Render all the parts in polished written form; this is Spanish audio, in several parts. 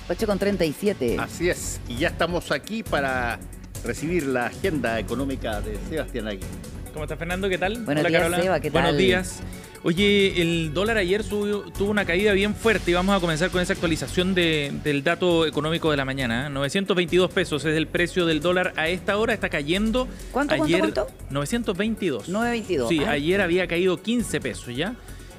8:37. Así es, y ya estamos aquí para recibir la agenda económica de Sebastián Aguirre. ¿Cómo está, Fernando? ¿Qué tal? Buenos Hola, días, Carola. Seba, ¿qué tal? Buenos días. Oye, el dólar ayer tuvo una caída bien fuerte y vamos a comenzar con esa actualización del dato económico de la mañana. 922 pesos es el precio del dólar a esta hora, está cayendo. ¿Cuánto? 922. 9.22. Sí, ayer había caído 15 pesos ya.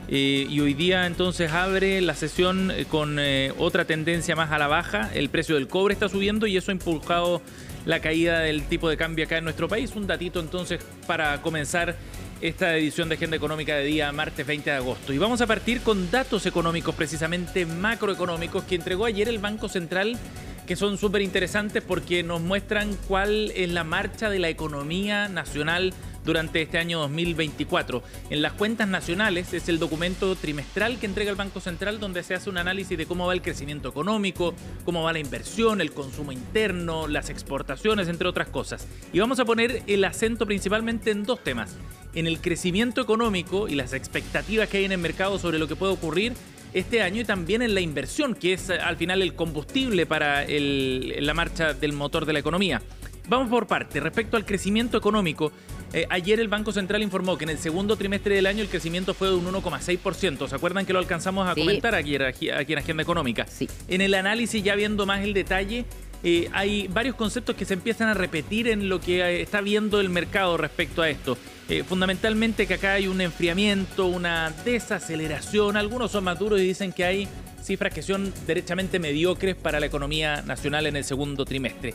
Y hoy día entonces abre la sesión con otra tendencia más a la baja. El precio del cobre está subiendo y eso ha impulsado la caída del tipo de cambio acá en nuestro país. Un datito entonces para comenzar esta edición de Agenda Económica de día martes 20 de agosto. Y vamos a partir con datos económicos, precisamente macroeconómicos, que entregó ayer el Banco Central, que son súper interesantes porque nos muestran cuál es la marcha de la economía nacional durante este año 2024. En las cuentas nacionales es el documento trimestral que entrega el Banco Central, donde se hace un análisis de cómo va el crecimiento económico, cómo va la inversión, el consumo interno, las exportaciones, entre otras cosas. Y vamos a poner el acento principalmente en dos temas: en el crecimiento económico y las expectativas que hay en el mercado sobre lo que puede ocurrir este año, y también en la inversión, que es al final el combustible para la marcha del motor de la economía. Vamos por parte. Respecto al crecimiento económico, ayer el Banco Central informó que en el segundo trimestre del año el crecimiento fue de un 1,6%. ¿Se acuerdan que lo alcanzamos a comentar aquí en Agenda Económica? Sí. En el análisis, ya viendo más el detalle, hay varios conceptos que se empiezan a repetir en lo que está viendo el mercado respecto a esto. Fundamentalmente que acá hay un enfriamiento, una desaceleración. Algunos son más duros y dicen que hay cifras que son derechamente mediocres para la economía nacional en el segundo trimestre.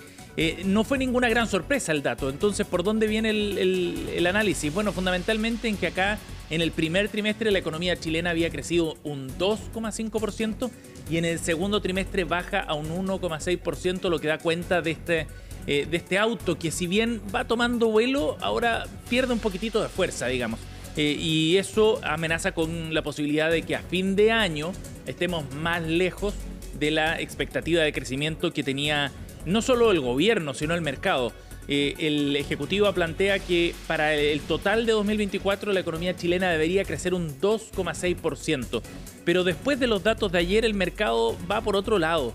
No fue ninguna gran sorpresa el dato. Entonces, ¿por dónde viene el análisis? Bueno, fundamentalmente en que acá en el primer trimestre la economía chilena había crecido un 2,5% y en el segundo trimestre baja a un 1,6%, lo que da cuenta de este auto que, si bien va tomando vuelo, ahora pierde un poquitito de fuerza, digamos. Y eso amenaza con la posibilidad de que a fin de año estemos más lejos de la expectativa de crecimiento que tenía no solo el gobierno, sino el mercado. El Ejecutivo plantea que para el total de 2024 la economía chilena debería crecer un 2,6%. Pero después de los datos de ayer, el mercado va por otro lado.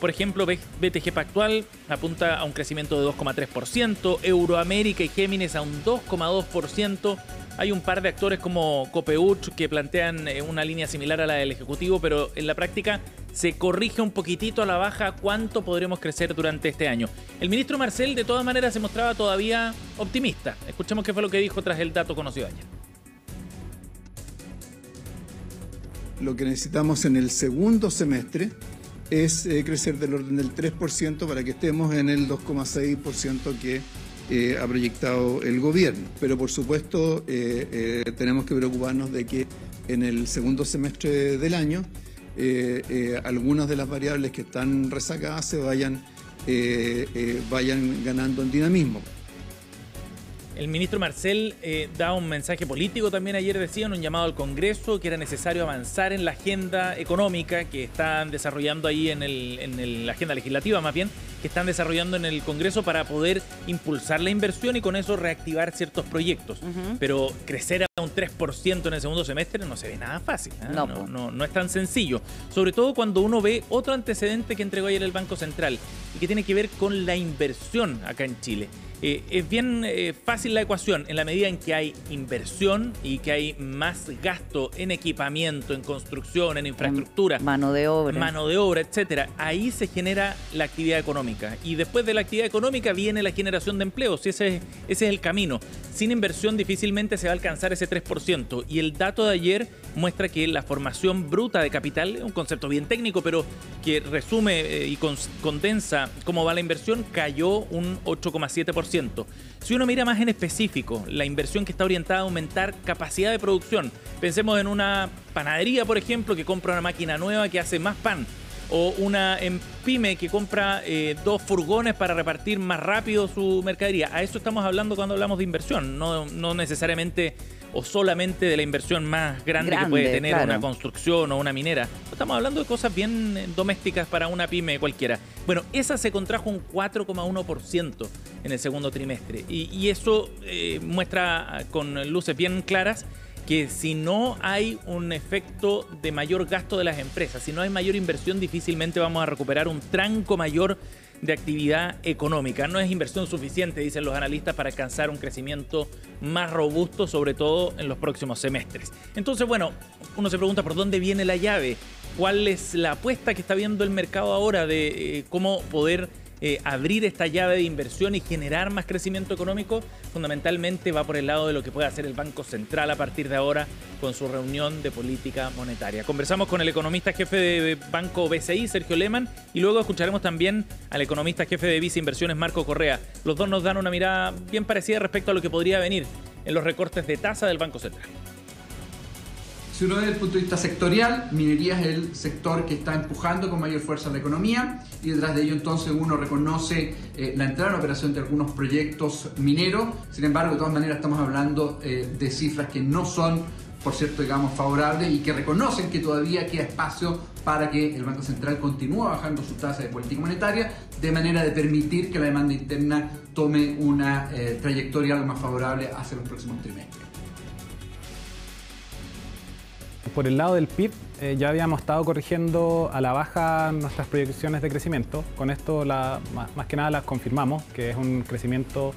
Por ejemplo, BTG Pactual apunta a un crecimiento de 2,3%, Euroamérica y Géminis a un 2,2%. Hay un par de actores como Copeuch que plantean una línea similar a la del Ejecutivo, pero en la práctica se corrige un poquitito a la baja cuánto podremos crecer durante este año. El ministro Marcel, de todas maneras, se mostraba todavía optimista. Escuchemos qué fue lo que dijo tras el dato conocido ayer. Lo que necesitamos en el segundo semestre es crecer del orden del 3% para que estemos en el 2,6% que ha proyectado el gobierno. Pero por supuesto tenemos que preocuparnos de que en el segundo semestre del año algunas de las variables que están rezagadas se vayan ganando en dinamismo. El ministro Marcel da un mensaje político también ayer, decían, un llamado al Congreso, que era necesario avanzar en la agenda económica que están desarrollando ahí en la agenda legislativa, más bien, que están desarrollando en el Congreso para poder impulsar la inversión y con eso reactivar ciertos proyectos. Pero crecer a un 3% en el segundo semestre no se ve nada fácil, ¿eh? No es tan sencillo. Sobre todo cuando uno ve otro antecedente que entregó ayer el Banco Central y que tiene que ver con la inversión acá en Chile. Es bien fácil la ecuación en la medida en que hay inversión y que hay más gasto en equipamiento, en construcción, en infraestructura, mano de obra, etcétera. Ahí se genera la actividad económica y después de la actividad económica viene la generación de empleos. Ese es el camino. Sin inversión difícilmente se va a alcanzar ese 3%, y el dato de ayer muestra que la formación bruta de capital, un concepto bien técnico pero que resume y condensa cómo va la inversión, cayó un 8,7%. Si uno mira más en específico la inversión que está orientada a aumentar capacidad de producción, pensemos en una panadería, por ejemplo, que compra una máquina nueva que hace más pan, o una pyme que compra 2 furgones para repartir más rápido su mercadería. A eso estamos hablando cuando hablamos de inversión, no necesariamente o solamente de la inversión más grande que puede tener, claro, una construcción o una minera. Estamos hablando de cosas bien domésticas para una pyme cualquiera. Bueno, esa se contrajo un 4,1% en el segundo trimestre y eso muestra con luces bien claras que si no hay un efecto de mayor gasto de las empresas, si no hay mayor inversión, difícilmente vamos a recuperar un tranco mayor de actividad económica. No es inversión suficiente, dicen los analistas, para alcanzar un crecimiento más robusto, sobre todo en los próximos semestres. Entonces, bueno, uno se pregunta por dónde viene la llave, cuál es la apuesta que está viendo el mercado ahora de cómo poder abrir esta llave de inversión y generar más crecimiento económico. Fundamentalmente va por el lado de lo que puede hacer el Banco Central a partir de ahora con su reunión de política monetaria. Conversamos con el economista jefe de Banco BCI, Sergio Lehmann, y luego escucharemos también al economista jefe de Visa Inversiones, Marco Correa. Los dos nos dan una mirada bien parecida respecto a lo que podría venir en los recortes de tasa del Banco Central. Si uno ve desde el punto de vista sectorial, minería es el sector que está empujando con mayor fuerza la economía, y detrás de ello entonces uno reconoce la entrada en operación de algunos proyectos mineros. Sin embargo, de todas maneras estamos hablando de cifras que no son, por cierto, digamos, favorables, y que reconocen que todavía queda espacio para que el Banco Central continúe bajando su tasa de política monetaria, de manera de permitir que la demanda interna tome una trayectoria algo más favorable hacia los próximos trimestres. Por el lado del PIB, ya habíamos estado corrigiendo a la baja nuestras proyecciones de crecimiento. Con esto, más que nada, las confirmamos, que es un crecimiento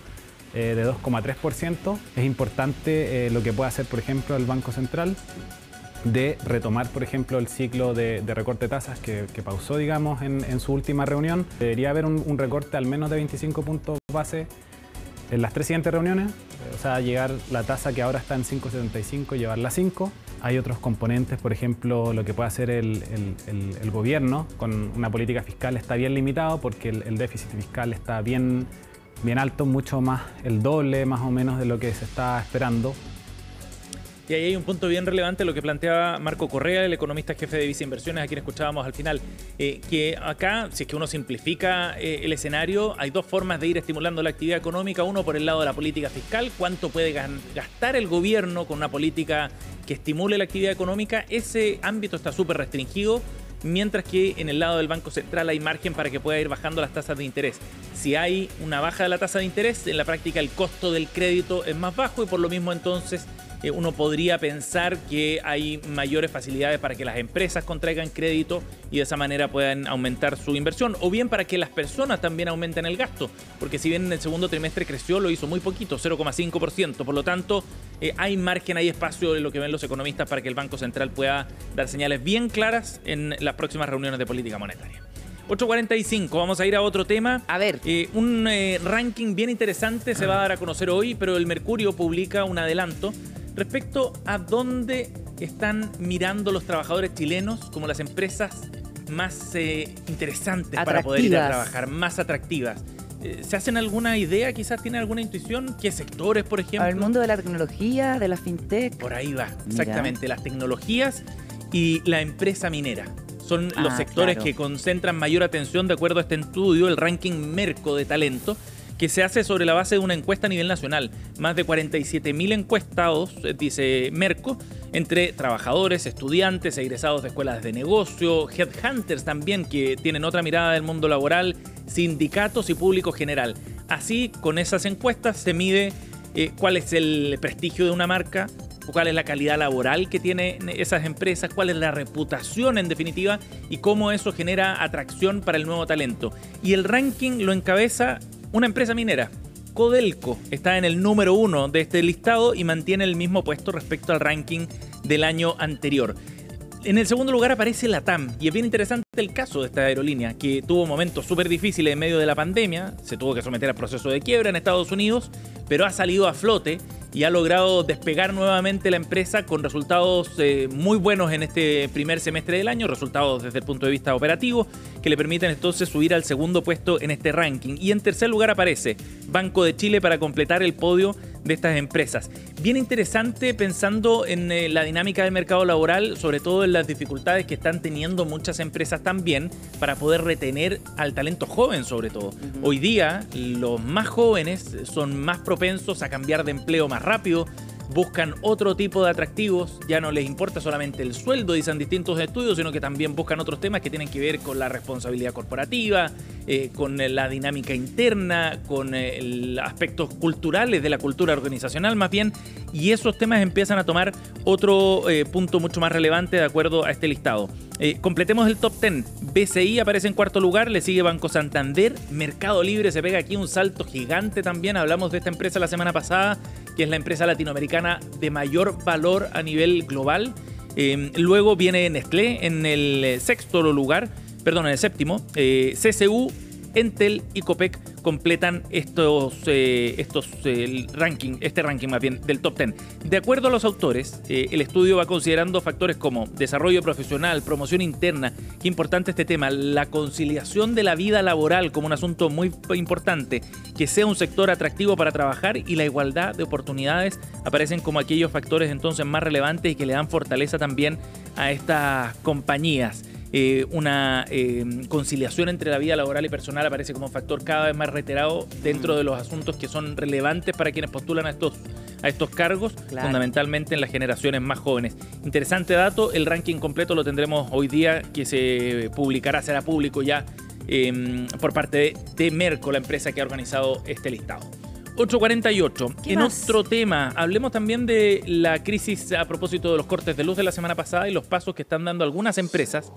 de 2,3%. Es importante lo que puede hacer, por ejemplo, el Banco Central, de retomar, por ejemplo, el ciclo de recorte de tasas que pausó, digamos, en su última reunión. Debería haber un recorte al menos de 25 puntos base en las 3 siguientes reuniones, o sea, llegar la tasa que ahora está en 5,75, llevarla a 5. Hay otros componentes, por ejemplo, lo que puede hacer el gobierno con una política fiscal está bien limitado, porque el déficit fiscal está bien alto, mucho más, el doble más o menos de lo que se está esperando. Y ahí hay un punto bien relevante, lo que planteaba Marco Correa, el economista jefe de Visa Inversiones, a quien escuchábamos al final, que acá, si es que uno simplifica el escenario, hay dos formas de ir estimulando la actividad económica. Uno, por el lado de la política fiscal, cuánto puede gastar el gobierno con una política que estimule la actividad económica. Ese ámbito está súper restringido, mientras que en el lado del Banco Central hay margen para que pueda ir bajando las tasas de interés. Si hay una baja de la tasa de interés, en la práctica el costo del crédito es más bajo, y por lo mismo entonces uno podría pensar que hay mayores facilidades para que las empresas contraigan crédito y de esa manera puedan aumentar su inversión, o bien para que las personas también aumenten el gasto, porque si bien en el segundo trimestre creció, lo hizo muy poquito, 0,5%, por lo tanto hay margen, hay espacio en lo que ven los economistas para que el Banco Central pueda dar señales bien claras en las próximas reuniones de política monetaria. 8:45, vamos a ir a otro tema. A ver. Un ranking bien interesante se va a dar a conocer hoy, pero el Mercurio publica un adelanto respecto a dónde están mirando los trabajadores chilenos como las empresas más interesantes para poder ir a trabajar, más atractivas. ¿Se hacen alguna idea? Quizás tienen alguna intuición. ¿Qué sectores, por ejemplo? El mundo de la tecnología, de la fintech. Por ahí va, exactamente. Las tecnologías y la empresa minera son los sectores que concentran mayor atención de acuerdo a este estudio, el ranking Merco de talento, que se hace sobre la base de una encuesta a nivel nacional. Más de 47.000 encuestados, dice Merco, entre trabajadores, estudiantes, egresados de escuelas de negocio, headhunters también, que tienen otra mirada del mundo laboral, sindicatos y público general. Así, con esas encuestas se mide cuál es el prestigio de una marca, cuál es la calidad laboral que tienen esas empresas, cuál es la reputación en definitiva, y cómo eso genera atracción para el nuevo talento. Y el ranking lo encabeza una empresa minera. Codelco está en el número 1 de este listado y mantiene el mismo puesto respecto al ranking del año anterior. En el segundo lugar aparece LATAM, y es bien interesante el caso de esta aerolínea, que tuvo momentos súper difíciles en medio de la pandemia, se tuvo que someter al proceso de quiebra en Estados Unidos, pero ha salido a flote y ha logrado despegar nuevamente la empresa con resultados muy buenos en este primer semestre del año, resultados desde el punto de vista operativo, que le permiten entonces subir al segundo puesto en este ranking. Y en tercer lugar aparece Banco de Chile para completar el podio de estas empresas. Bien interesante pensando en la dinámica del mercado laboral, sobre todo en las dificultades que están teniendo muchas empresas también para poder retener al talento joven, sobre todo. Hoy día los más jóvenes son más propensos a cambiar de empleo más rápido, buscan otro tipo de atractivos, ya no les importa solamente el sueldo, dicen distintos estudios, sino que también buscan otros temas que tienen que ver con la responsabilidad corporativa, con la dinámica interna, con aspectos culturales de la cultura organizacional más bien, y esos temas empiezan a tomar otro punto mucho más relevante de acuerdo a este listado. Completemos el top 10. BCI aparece en cuarto lugar, le sigue Banco Santander, Mercado Libre se pega aquí un salto gigante también, hablamos de esta empresa la semana pasada, que es la empresa latinoamericana de mayor valor a nivel global. Luego viene Nestlé en el en el séptimo. CCU, Entel y Copec completan este ranking más bien del top 10. De acuerdo a los autores, el estudio va considerando factores como desarrollo profesional, promoción interna, qué importante este tema, la conciliación de la vida laboral como un asunto muy importante, que sea un sector atractivo para trabajar y la igualdad de oportunidades aparecen como aquellos factores entonces más relevantes y que le dan fortaleza también a estas compañías. Una conciliación entre la vida laboral y personal aparece como un factor cada vez más reiterado dentro de los asuntos que son relevantes para quienes postulan a estos cargos, claro, fundamentalmente en las generaciones más jóvenes. Interesante dato, el ranking completo lo tendremos hoy día, que se publicará, será público ya por parte de Merco, la empresa que ha organizado este listado. 8:48. En otro tema, hablemos también de la crisis a propósito de los cortes de luz de la semana pasada y los pasos que están dando algunas empresas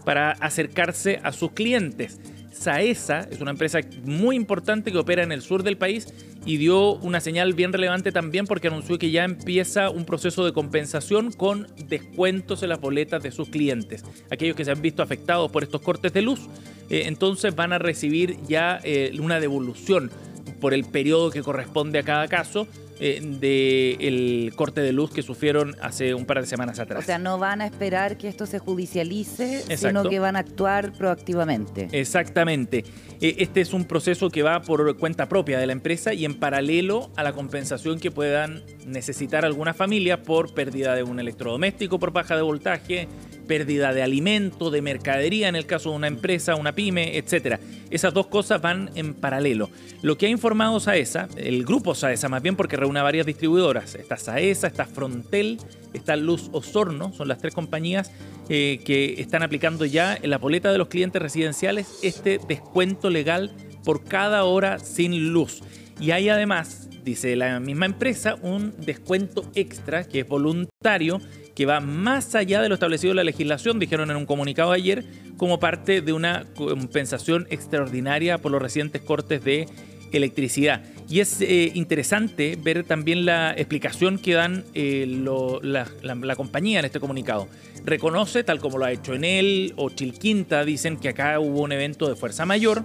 para acercarse a sus clientes. Saesa es una empresa muy importante que opera en el sur del país y dio una señal bien relevante también porque anunció que ya empieza un proceso de compensación con descuentos en las boletas de sus clientes. Aquellos que se han visto afectados por estos cortes de luz, entonces van a recibir ya una devolución por el periodo que corresponde a cada caso del corte de luz que sufrieron hace un par de semanas atrás. O sea, no van a esperar que esto se judicialice, exacto, sino que van a actuar proactivamente. Exactamente. Este es un proceso que va por cuenta propia de la empresa y en paralelo a la compensación que puedan necesitar algunas familias por pérdida de un electrodoméstico por baja de voltaje, pérdida de alimento, de mercadería en el caso de una empresa, una pyme, etc. Esas dos cosas van en paralelo. Lo que ha informado Saesa, el grupo Saesa más bien, porque reúne a varias distribuidoras, está Saesa, está Frontel, está Luz Osorno, son las tres compañías que están aplicando ya en la boleta de los clientes residenciales este descuento legal por cada hora sin luz. Y hay además, dice la misma empresa, un descuento extra que es voluntario, que va más allá de lo establecido en la legislación, dijeron en un comunicado ayer, como parte de una compensación extraordinaria por los recientes cortes de electricidad. Y es interesante ver también la explicación que dan la compañía en este comunicado. Reconoce, tal como lo ha hecho Enel o Chilquinta, dicen que acá hubo un evento de fuerza mayor,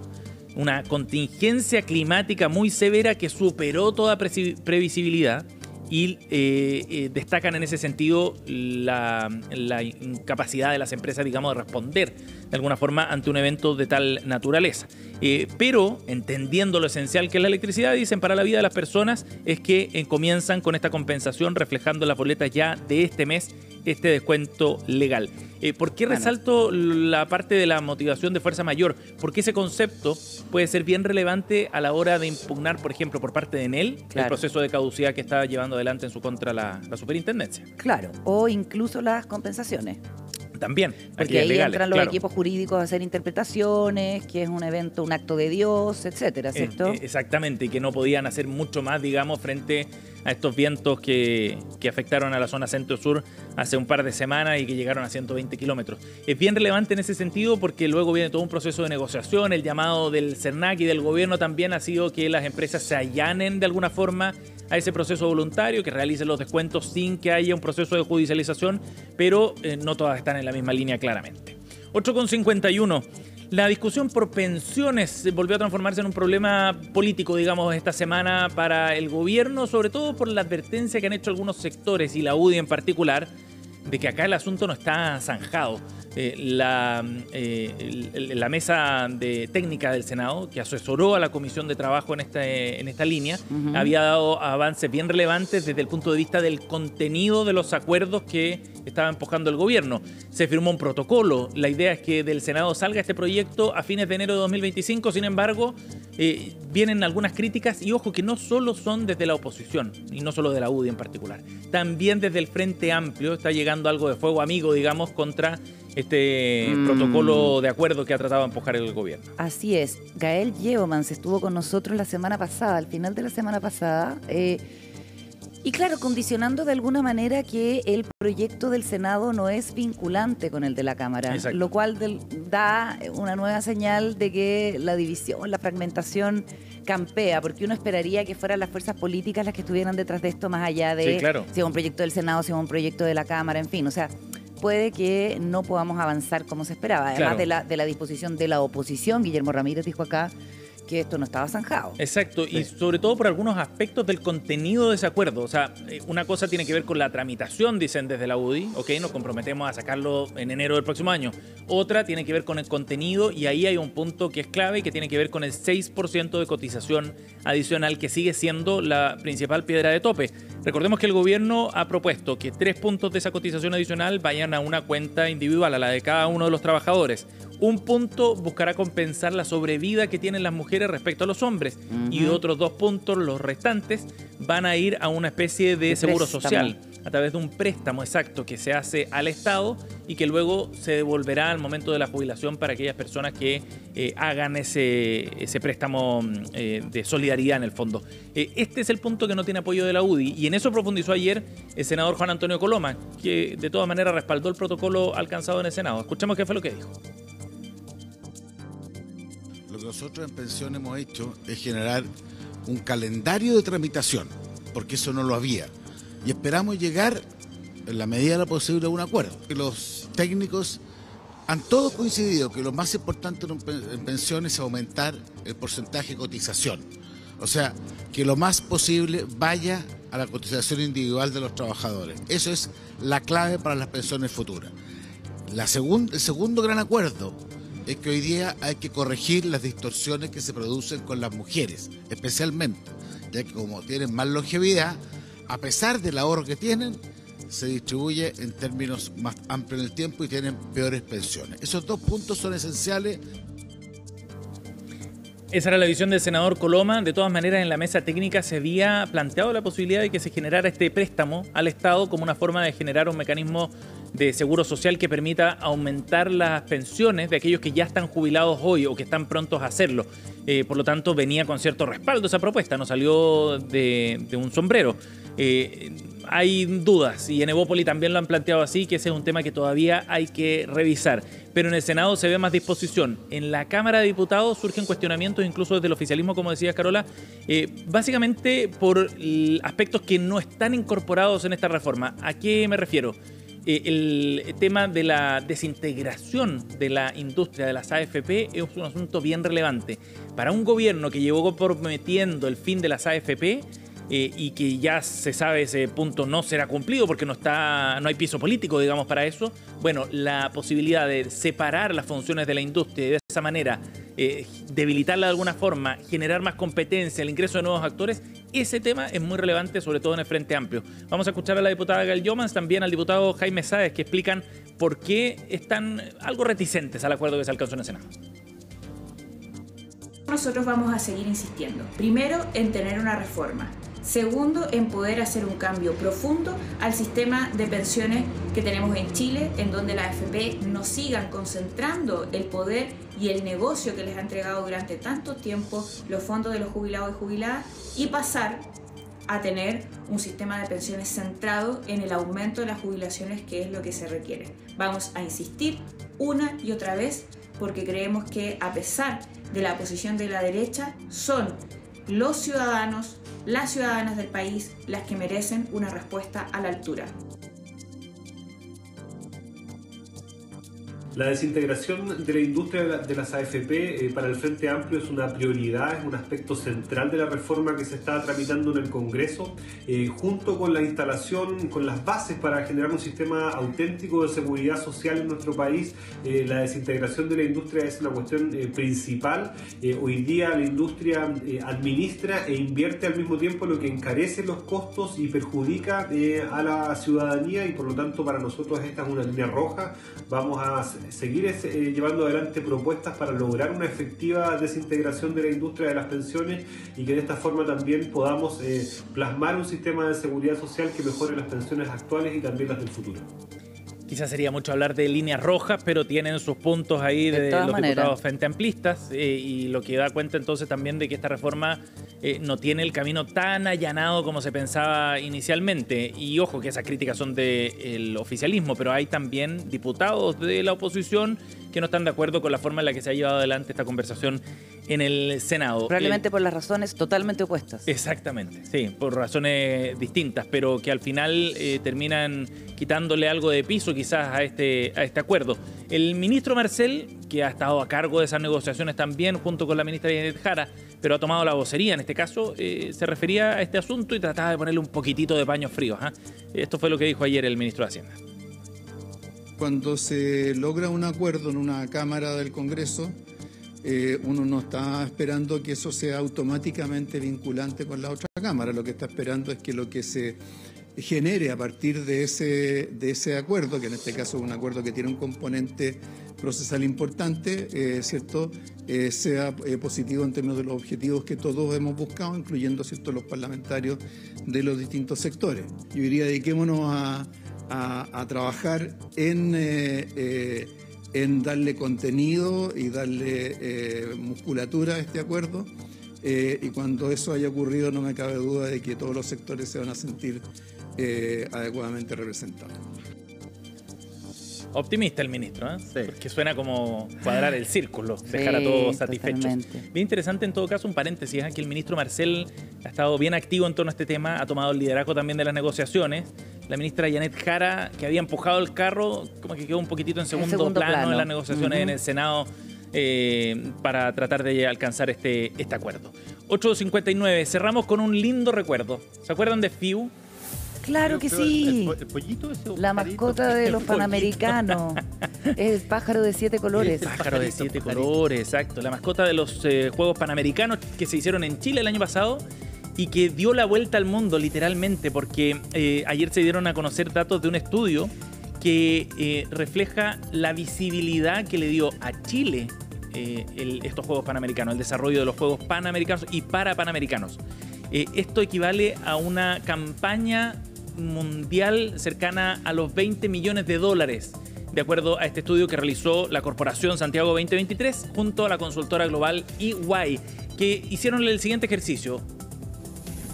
una contingencia climática muy severa que superó toda previsibilidad. Y destacan en ese sentido la incapacidad de las empresas, digamos, de responder de alguna forma ante un evento de tal naturaleza. Pero entendiendo lo esencial que es la electricidad, dicen, para la vida de las personas, es que comienzan con esta compensación reflejando en las boletas ya de este mes este descuento legal. ¿Por qué resalto la parte de la motivación de fuerza mayor? Porque ese concepto puede ser bien relevante a la hora de impugnar, por ejemplo, por parte de Enel, el proceso de caducidad que está llevando adelante en su contra la superintendencia. Claro, o incluso las compensaciones. También, porque ahí legales, entran los equipos jurídicos a hacer interpretaciones, que es un evento, un acto de Dios, etcétera, ¿cierto? Exactamente, y que no podían hacer mucho más, digamos, frente a estos vientos que afectaron a la zona centro-sur hace un par de semanas y que llegaron a 120 kilómetros. Es bien relevante en ese sentido porque luego viene todo un proceso de negociación. El llamado del CERNAC y del gobierno también ha sido que las empresas se allanen de alguna forma a ese proceso voluntario, que realicen los descuentos sin que haya un proceso de judicialización, pero no todas están en la misma línea claramente. 8:51. La discusión por pensiones volvió a transformarse en un problema político, digamos, esta semana para el gobierno, sobre todo por la advertencia que han hecho algunos sectores y la UDI en particular, de que acá el asunto no está zanjado. La mesa técnica del Senado, que asesoró a la Comisión de Trabajo en esta línea, había dado avances bien relevantes desde el punto de vista del contenido de los acuerdos que estaba empujando el gobierno. Se firmó un protocolo. La idea es que del Senado salga este proyecto a fines de enero de 2025. Sin embargo, vienen algunas críticas y ojo que no solo son desde la oposición y no solo de la UDI en particular. También desde el Frente Amplio está llegando algo de fuego amigo, digamos, contra protocolo de acuerdo que ha tratado de empujar el gobierno. Así es. Gael Yeomans estuvo con nosotros la semana pasada, al final de la semana pasada, y claro, condicionando de alguna manera que el proyecto del Senado no es vinculante con el de la Cámara, Exacto. lo cual da una nueva señal de que la división, la fragmentación campea, porque uno esperaría que fueran las fuerzas políticas las que estuvieran detrás de esto, más allá de Sí, claro. si es un proyecto del Senado, si es un proyecto de la Cámara, en fin, o sea, puede que no podamos avanzar como se esperaba. Además Claro. de la disposición de la oposición, Guillermo Ramírez dijo acá que esto no estaba zanjado. Exacto, y sobre todo por algunos aspectos del contenido de ese acuerdo. O sea, una cosa tiene que ver con la tramitación, dicen desde la UDI, ok, nos comprometemos a sacarlo en enero del próximo año. Otra tiene que ver con el contenido, y ahí hay un punto que es clave y que tiene que ver con el 6% de cotización adicional, que sigue siendo la principal piedra de tope. Recordemos que el gobierno ha propuesto que 3 puntos de esa cotización adicional vayan a una cuenta individual, a la de cada uno de los trabajadores. Un punto buscará compensar la sobrevida que tienen las mujeres respecto a los hombres, y otros 2 puntos, los restantes, van a ir a una especie de seguro préstamo social a través de un préstamo exacto que se hace al Estado y que luego se devolverá al momento de la jubilación para aquellas personas que hagan ese préstamo de solidaridad en el fondo. Este es el punto que no tiene apoyo de la UDI, y en eso profundizó ayer el senador Juan Antonio Coloma, que de todas maneras respaldó el protocolo alcanzado en el Senado. Escuchemos qué fue lo que dijo. Lo que nosotros en Pensión hemos hecho es generar un calendario de tramitación, porque eso no lo había. Y esperamos llegar, en la medida de lo posible, a un acuerdo. Los técnicos han todos coincidido que lo más importante en pensiones es aumentar el porcentaje de cotización. O sea, que lo más posible vaya a la cotización individual de los trabajadores. Eso es la clave para las pensiones futuras. El segundo gran acuerdo es que hoy día hay que corregir las distorsiones que se producen con las mujeres, especialmente, ya que como tienen más longevidad, a pesar del ahorro que tienen, se distribuye en términos más amplios en el tiempo y tienen peores pensiones. Esos 2 puntos son esenciales. Esa era la visión del senador Coloma. De todas maneras, en la mesa técnica se había planteado la posibilidad de que se generara este préstamo al Estado como una forma de generar un mecanismo de seguro social que permita aumentar las pensiones de aquellos que ya están jubilados hoy o que están prontos a hacerlo. Por lo tanto, venía con cierto respaldo esa propuesta, no salió de un sombrero. Hay dudas, y en Evópoli también lo han planteado así, que ese es un tema que todavía hay que revisar. Pero en el Senado se ve más disposición. En la Cámara de Diputados surgen cuestionamientos, incluso desde el oficialismo, como decías, Carola, básicamente por aspectos que no están incorporados en esta reforma. ¿A qué me refiero? El tema de la desintegración de la industria de las AFP es un asunto bien relevante. Para un gobierno que llevó prometiendo el fin de las AFP, y que ya se sabe ese punto no será cumplido porque no hay piso político, digamos, para eso. Bueno, la posibilidad de separar las funciones de la industria y de esa manera debilitarla de alguna forma, generar más competencia, el ingreso de nuevos actores, ese tema es muy relevante, sobre todo en el Frente Amplio. Vamos a escuchar a la diputada Gael Yeomans, también al diputado Jaime Sáez, que explican por qué están algo reticentes al acuerdo que se alcanzó en el Senado. Nosotros vamos a seguir insistiendo. Primero, en tener una reforma. Segundo, en poder hacer un cambio profundo al sistema de pensiones que tenemos en Chile, en donde las AFP no sigan concentrando el poder y el negocio que les ha entregado durante tanto tiempo los fondos de los jubilados y jubiladas, y pasar a tener un sistema de pensiones centrado en el aumento de las jubilaciones, que es lo que se requiere. Vamos a insistir una y otra vez, porque creemos que, a pesar de la posición de la derecha, son los ciudadanos, las ciudadanas del país, las que merecen una respuesta a la altura. La desintegración de la industria de las AFP para el Frente Amplio es una prioridad, es un aspecto central de la reforma que se está tramitando en el Congreso, junto con la instalación, con las bases para generar un sistema auténtico de seguridad social en nuestro país. La desintegración de la industria es una cuestión principal. Hoy día la industria administra e invierte al mismo tiempo, lo que encarece los costos y perjudica a la ciudadanía, y por lo tanto para nosotros esta es una línea roja. Vamos a seguir llevando adelante propuestas para lograr una efectiva desintegración de la industria de las pensiones, y que de esta forma también podamos plasmar un sistema de seguridad social que mejore las pensiones actuales y también las del futuro. Quizás sería mucho hablar de líneas rojas, pero tienen sus puntos ahí de los diputados frente amplistas y lo que da cuenta entonces también de que esta reforma no tiene el camino tan allanado como se pensaba inicialmente. Y ojo que esas críticas son del oficialismo, pero hay también diputados de la oposición que no están de acuerdo con la forma en la que se ha llevado adelante esta conversación en el Senado. Probablemente por las razones totalmente opuestas. Exactamente, sí, por razones distintas, pero que al final terminan quitándole algo de piso quizás a este acuerdo. El ministro Marcel, que ha estado a cargo de esas negociaciones también junto con la ministra Janet Jara, pero ha tomado la vocería en este caso, se refería a este asunto y trataba de ponerle un poquitito de paños fríos. Esto fue lo que dijo ayer el ministro de Hacienda. Cuando se logra un acuerdo en una Cámara del Congreso, uno no está esperando que eso sea automáticamente vinculante con la otra Cámara. Lo que está esperando es que lo que se genere a partir de ese acuerdo, que en este caso es un acuerdo que tiene un componente procesal importante, ¿cierto? Sea positivo en términos de los objetivos que todos hemos buscado, incluyendo, ¿cierto?, los parlamentarios de los distintos sectores. Yo diría, dediquémonos a trabajar en darle contenido y darle musculatura a este acuerdo, y cuando eso haya ocurrido no me cabe duda de que todos los sectores se van a sentir adecuadamente representados. Optimista el ministro, ¿eh? Sí. Porque suena como cuadrar el círculo, dejar a todos satisfechos. Totalmente. Bien interesante en todo caso, un paréntesis, que el ministro Marcel ha estado bien activo en torno a este tema, ha tomado el liderazgo también de las negociaciones. La ministra Janet Jara, que había empujado el carro, como que quedó un poquitito en segundo plano en las negociaciones en el Senado para tratar de alcanzar este acuerdo. 8:59, cerramos con un lindo recuerdo. ¿Se acuerdan de FIU? Claro que sí. ¿El pollito ese? La mascota de los Panamericanos. El pájaro de 7 colores. El pájaro de 7 colores, exacto. La mascota de los Juegos Panamericanos que se hicieron en Chile el año pasado y que dio la vuelta al mundo literalmente, porque ayer se dieron a conocer datos de un estudio que refleja la visibilidad que le dio a Chile estos Juegos Panamericanos, el desarrollo de los Juegos Panamericanos y Parapanamericanos. Esto equivale a una campaña mundial cercana a los $20 millones, de acuerdo a este estudio que realizó la Corporación Santiago 2023 junto a la consultora global EY, que hicieron el siguiente ejercicio.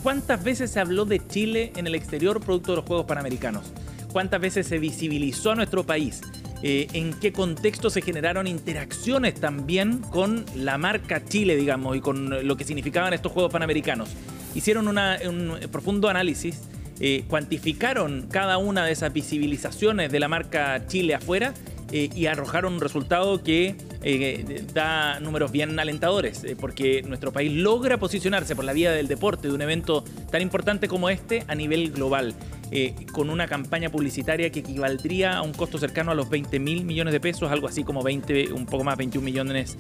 ¿Cuántas veces se habló de Chile en el exterior producto de los Juegos Panamericanos? ¿Cuántas veces se visibilizó a nuestro país? ¿En qué contexto se generaron interacciones también con la marca Chile, digamos, y con lo que significaban estos Juegos Panamericanos? Hicieron un profundo análisis, cuantificaron cada una de esas visibilizaciones de la marca Chile afuera y arrojaron un resultado que da números bien alentadores, porque nuestro país logra posicionarse por la vía del deporte de un evento tan importante como este a nivel global, con una campaña publicitaria que equivaldría a un costo cercano a los $20.000 millones, algo así como un poco más, $21 millones.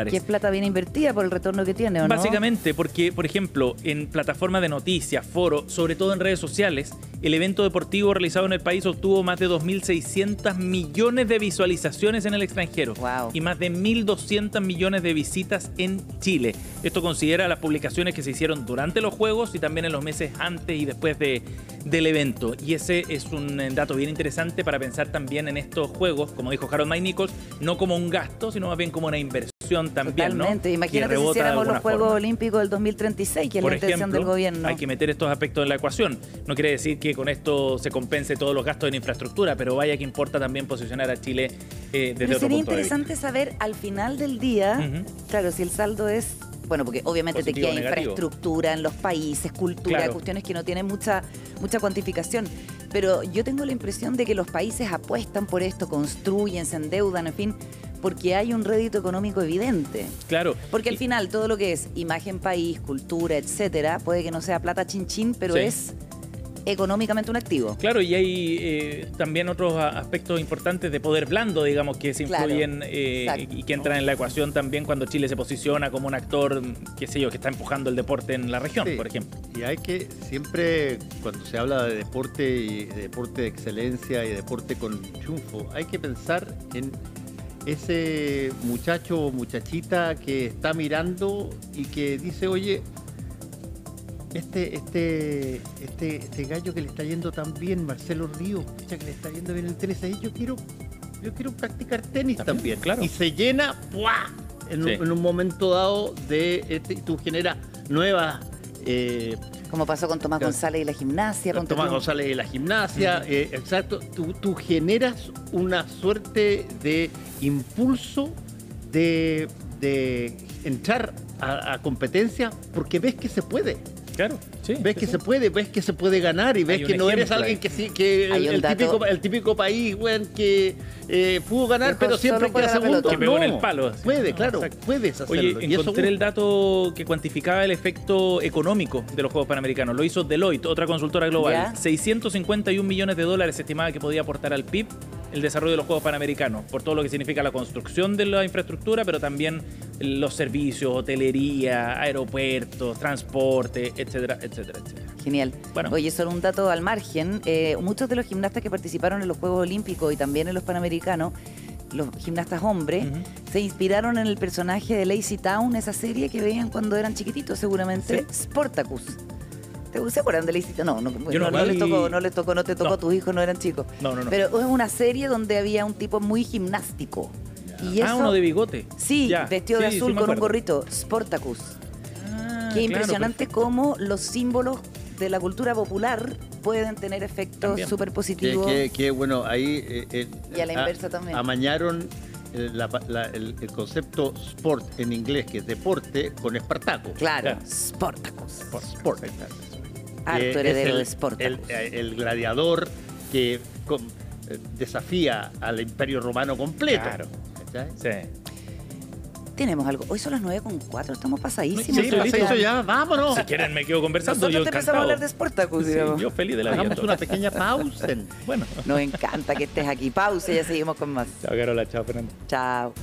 Que es plata bien invertida por el retorno que tiene, ¿o no? Básicamente, porque, por ejemplo, en plataformas de noticias, foros, sobre todo en redes sociales, el evento deportivo realizado en el país obtuvo más de 2.600 millones de visualizaciones en el extranjero. Wow. Y más de 1.200 millones de visitas en Chile. Esto considera las publicaciones que se hicieron durante los Juegos y también en los meses antes y después del evento. Y ese es un dato bien interesante para pensar también en estos Juegos, como dijo Harold Mike Nichols, no como un gasto, sino más bien como una inversión también. Totalmente. ¿No? Imagínate si hiciéramos los Juegos Olímpicos del 2036, que es la intención del gobierno. Hay que meter estos aspectos en la ecuación. No quiere decir que con esto se compense todos los gastos en infraestructura, pero vaya que importa también posicionar a Chile desde otro punto de vista. Sería interesante saber al final del día, claro, si el saldo es... Bueno, porque obviamente te queda infraestructura en los países, cultura, claro, cuestiones que no tienen mucha cuantificación. Pero yo tengo la impresión de que los países apuestan por esto, construyen, se endeudan, en fin, porque hay un rédito económico evidente. Claro. Porque al final todo lo que es imagen país, cultura, etcétera, puede que no sea plata chin, pero es económicamente un activo. Claro, y hay también otros aspectos importantes de poder blando, digamos, que se influyen y que entran en la ecuación también cuando Chile se posiciona como un actor, qué sé yo, que está empujando el deporte en la región, por ejemplo. Y hay que siempre, cuando se habla de deporte y de deporte de excelencia y deporte con triunfo, hay que pensar en ese muchacho o muchachita que está mirando y que dice, oye, este gallo que le está yendo tan bien, Marcelo Ríos, que le está yendo bien el tenis, ahí yo quiero practicar tenis también. Claro. Y se llena, ¡buah! En un momento dado y tú generas nuevas... Como pasó con Tomás González y la gimnasia. Con Tomás González y la gimnasia, exacto. Tú generas una suerte de impulso de entrar a competencia porque ves que se puede. Claro, sí. Ves que se puede ganar y ves que no eres alguien el típico país, weón, que pudo ganar, pero siempre queda segundo. Que pegó en el palo. Puedes hacerlo. Oye, encontré el dato que cuantificaba el efecto económico de los Juegos Panamericanos. Lo hizo Deloitte, otra consultora global. ¿Ya? $651 millones se estimaba que podía aportar al PIB el desarrollo de los Juegos Panamericanos, por todo lo que significa la construcción de la infraestructura, pero también los servicios, hotelería, aeropuertos, transporte, etcétera, etcétera, etcétera. Genial. Bueno. Oye, solo un dato al margen. Muchos de los gimnastas que participaron en los Juegos Olímpicos y también en los Panamericanos, los gimnastas hombres, se inspiraron en el personaje de Lazy Town, esa serie que veían cuando eran chiquititos seguramente, ¿Sí? Sportacus. ¿Se acuerdan de Lazy Town? No te tocó, tus hijos no eran chicos. No. Pero es una serie donde había un tipo muy gimnástico. Y eso, uno de bigote. Sí, Ya. vestido de Sí, azul sí me con un acuerdo. gorrito. Sportacus. Qué impresionante perfecto. cómo los símbolos de la cultura popular pueden tener efectos También. súper positivos. Que bueno, ahí... Y a la inversa también. Amañaron el concepto sport en inglés, que es deporte, con Espartaco. Claro, Ya. Sportacus. Sport. Harto heredero de Es Sportacus. el gladiador que desafía al Imperio Romano completo. Claro. ¿Cachai? Sí. Tenemos algo. Hoy son las 9:04, estamos pasadísimos. Sí, pasadísimo ya, vámonos. Si quieren me quedo conversando. Nosotros Yo te empezamos a encantado. hablar de Sportacus. Sí, digamos. yo feliz de la vida. Hagamos una pequeña pausa. Bueno. Nos encanta que estés aquí. Pausa y ya seguimos con más. Chao, Carola. Chao, Fernando. Chao.